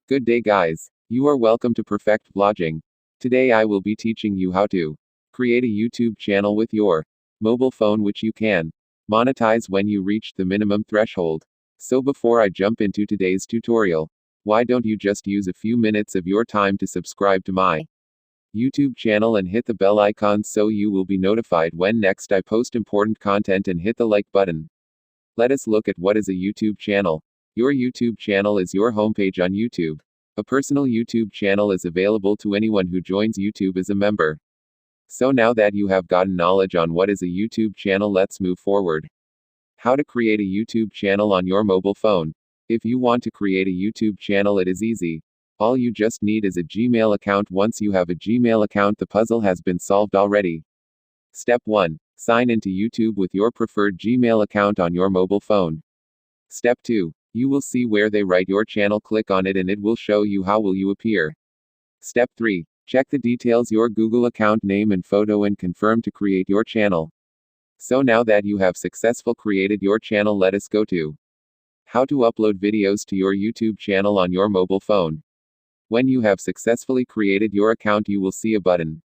Good day, guys. You are welcome to Perfect Vlogging. Today I will be teaching you how to create a YouTube channel with your mobile phone, which you can monetize when you reach the minimum threshold. So before I jump into today's tutorial, why don't you just use a few minutes of your time to subscribe to my YouTube channel and hit the bell icon so you will be notified when next I post important content, and hit the like button. Let us look at what is a YouTube channel. Your YouTube channel is your homepage on YouTube. A personal YouTube channel is available to anyone who joins YouTube as a member. So now that you have gotten knowledge on what is a YouTube channel, let's move forward. How to create a YouTube channel on your mobile phone. If you want to create a YouTube channel, it is easy. All you just need is a Gmail account. Once you have a Gmail account, the puzzle has been solved already. Step 1. Sign into YouTube with your preferred Gmail account on your mobile phone. Step 2. You will see where they write your channel. Click on it and it will show you how will you appear. Step 3. Check the details, your Google account name and photo, and confirm to create your channel. So now that you have successfully created your channel, let us go to how to upload videos to your YouTube channel on your mobile phone. When you have successfully created your account, you will see a button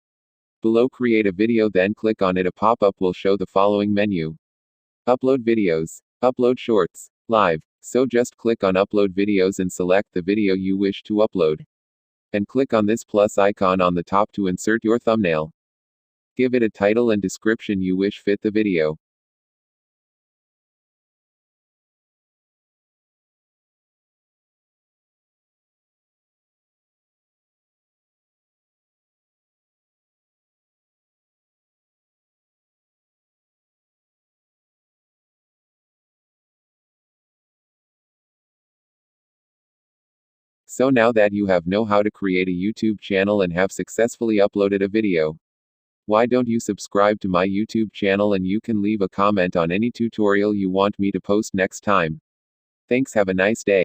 below create a video, then click on it. A pop-up will show the following menu: upload videos, upload shorts, live. So just click on upload videos and select the video you wish to upload. And click on this plus icon on the top to insert your thumbnail. Give it a title and description you wish fit the video. So now that you know how to create a YouTube channel and have successfully uploaded a video, why don't you subscribe to my YouTube channel, and you can leave a comment on any tutorial you want me to post next time. Thanks, have a nice day.